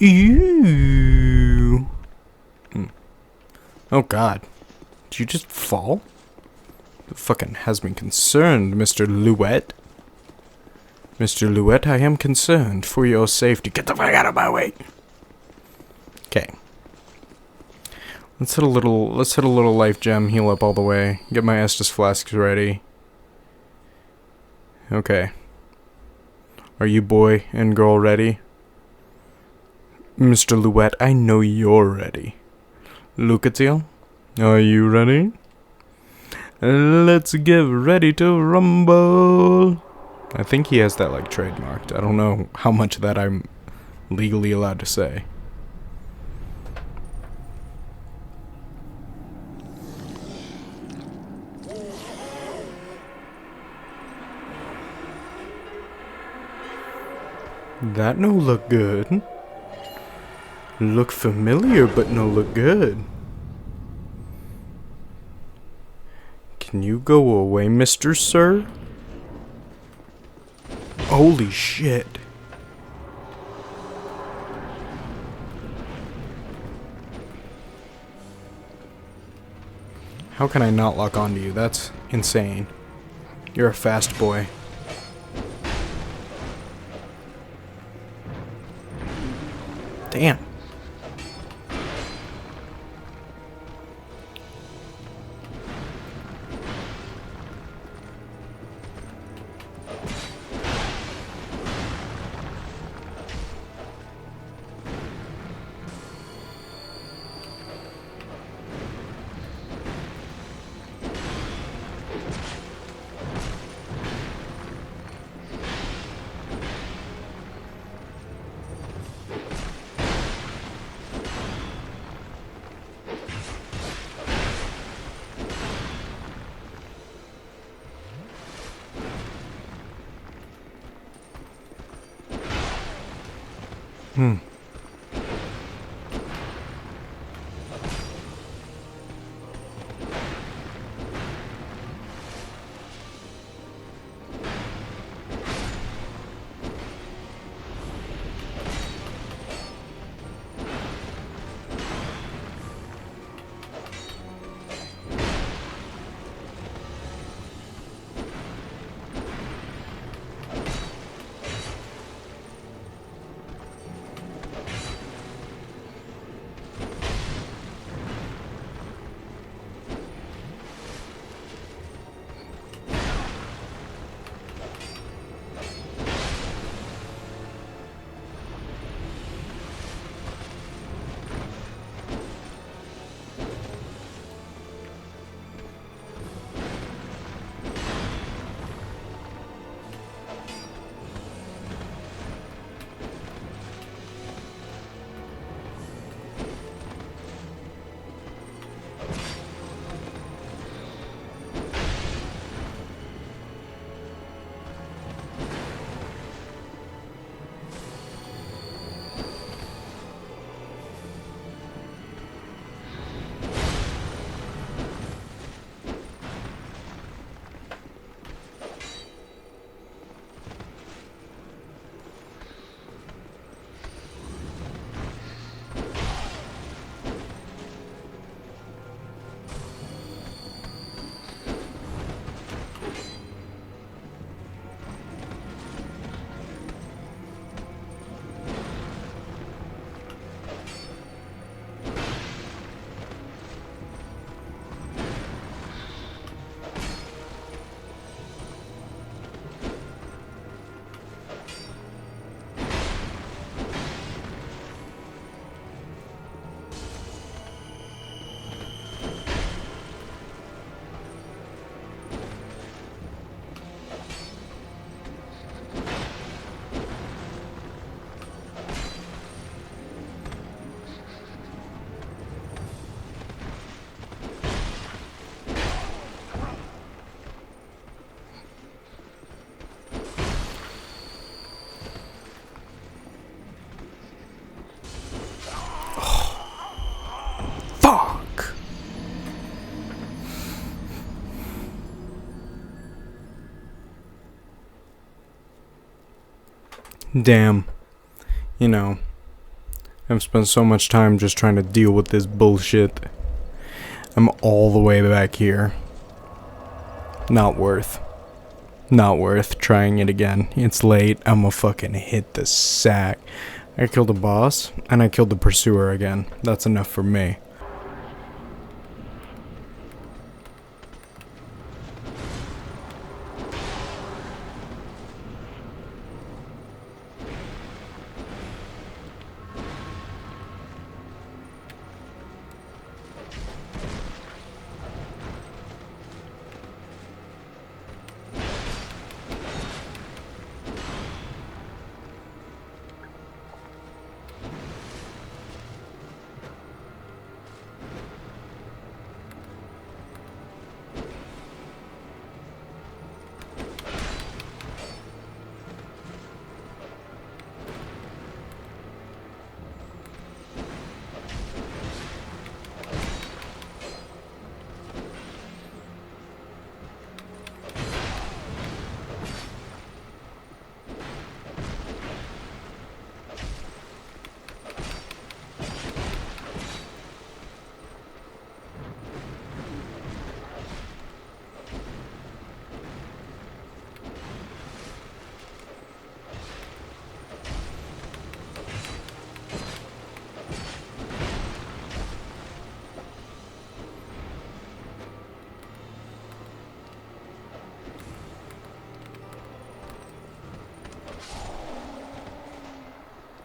Ew. Oh god. Did you just fall? It fucking has me concerned, Mr. Louette. Mr. Louette, I am concerned for your safety. Get the fuck out of my way. Okay. Let's hit a little life gem, heal up all the way. Get my Estus flasks ready. Okay. Are you boy and girl ready? Mr. Louette, I know you're ready. Lucatiel, are you ready? Let's get ready to rumble. I think he has that like trademarked. I don't know how much of that I'm legally allowed to say. That no look good. Look familiar, but no look good. Can you go away, Mr. Sir? Holy shit. How can I not lock onto you? That's insane. You're a fast boy. Damn. Damn. You know, I've spent so much time just trying to deal with this bullshit. I'm all the way back here. Not worth. Not worth trying it again. It's late. I'ma fucking hit the sack. I killed a boss, and I killed the pursuer again. That's enough for me.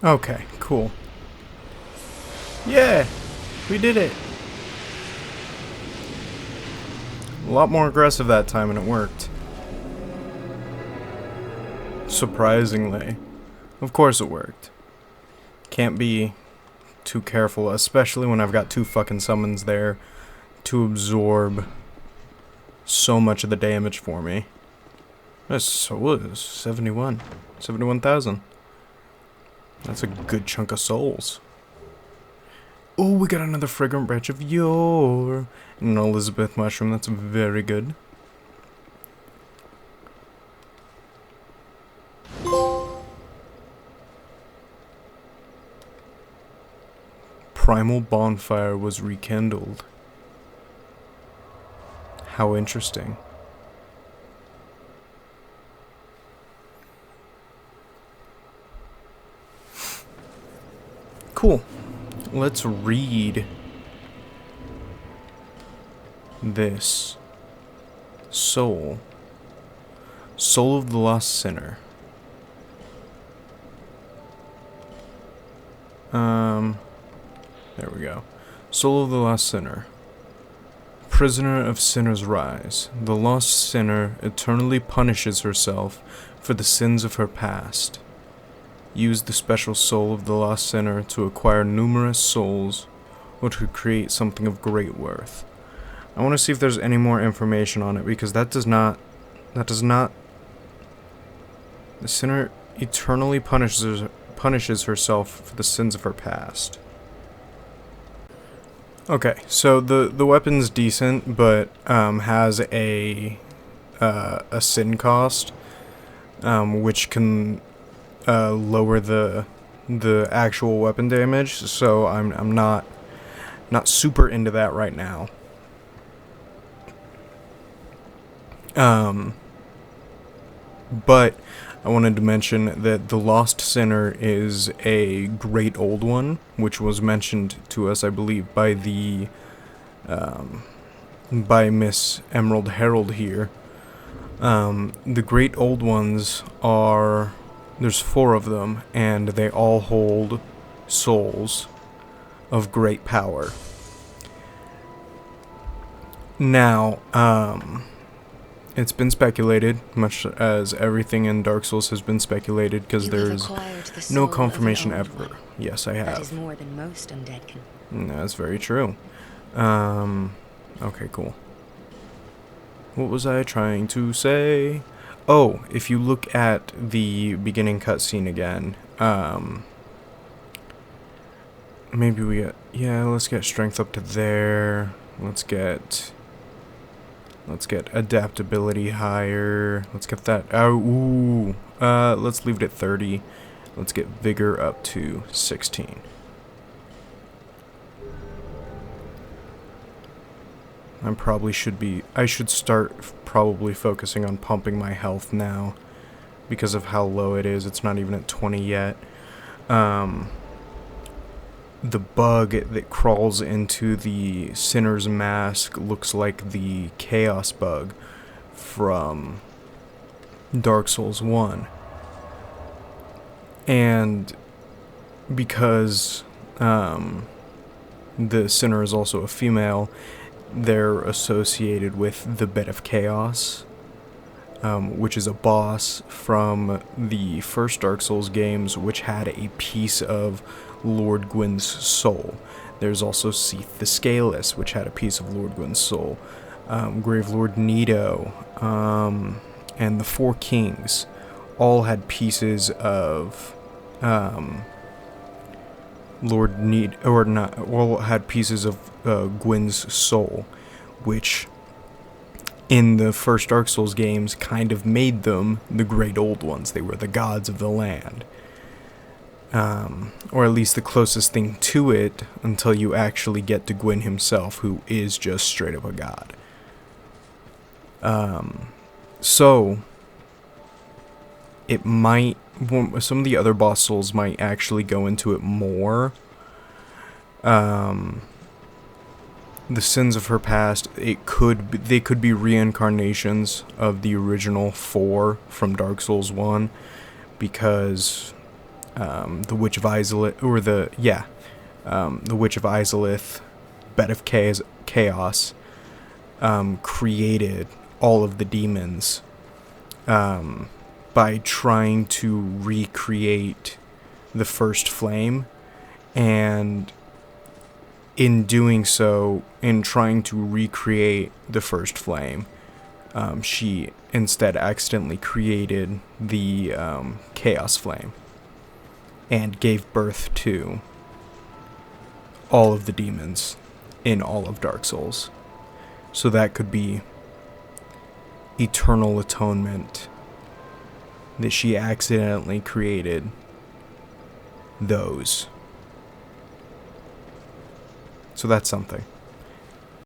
Okay, cool. Yeah, we did it. A lot more aggressive that time and it worked. Surprisingly. Of course it worked. Can't be too careful, especially when I've got 2 fucking summons there to absorb so much of the damage for me. That's what is 71,000. That's a good chunk of souls. Oh, we got another fragrant branch of yore. And an Elizabeth mushroom, that's very good. Primal bonfire was rekindled. How interesting. Cool. Let's read this. Soul. Soul of the Lost Sinner. There we go. Soul of the Lost Sinner. Prisoner of Sinner's Rise. The lost sinner eternally punishes herself for the sins of her past. Use the special soul of the lost sinner to acquire numerous souls or to create something of great worth. I want to see if there's any more information on it because that does not. The sinner eternally punishes herself for the sins of her past. Okay, so the weapon's decent, but has a sin cost, which can lower the actual weapon damage. So I'm not super into that right now. But I wanted to mention that the Lost Sinner is a great old one, which was mentioned to us, I believe, by by Miss Emerald Herald here. The great old ones are, there's 4 of them, and they all hold souls of great power. Now, it's been speculated, much as everything in Dark Souls has been speculated, because there's no confirmation ever. Yes, I have. That is more than most undead can. That's very true. Okay, cool. What was I trying to say? Oh, if you look at the beginning cutscene again, maybe we get, yeah, let's get strength up to there. Let's get adaptability higher. Let's get that. Let's leave it at 30. Let's get vigor up to 16. I should start probably focusing on pumping my health now because of how low it is. It's not even at 20 yet. The bug that crawls into the Sinner's Mask looks like the Chaos bug from Dark Souls 1. And because the Sinner is also a female, they're associated with the Bed of Chaos, which is a boss from the first Dark Souls games, which had a piece of Lord Gwyn's soul. There's also Seath the Scaleless, which had a piece of Lord Gwyn's soul. Gravelord Nito, and the Four Kings all had pieces of had pieces of Gwyn's soul, which in the first Dark Souls games kind of made them the Great Old Ones. They were the gods of the land. Or at least the closest thing to it until you actually get to Gwyn himself, who is just straight up a god. So it might, some of the other boss souls might actually go into it more. The sins of her past, they could be reincarnations of the original 4 from Dark Souls 1, because the Witch of Izalith, the Witch of Izalith, Bed of Chaos, created all of the demons by trying to recreate the first flame, and in doing so, in trying to recreate the first flame, she instead accidentally created the Chaos Flame and gave birth to all of the demons in all of Dark Souls. So that could be eternal atonement, that she accidentally created those. So that's something.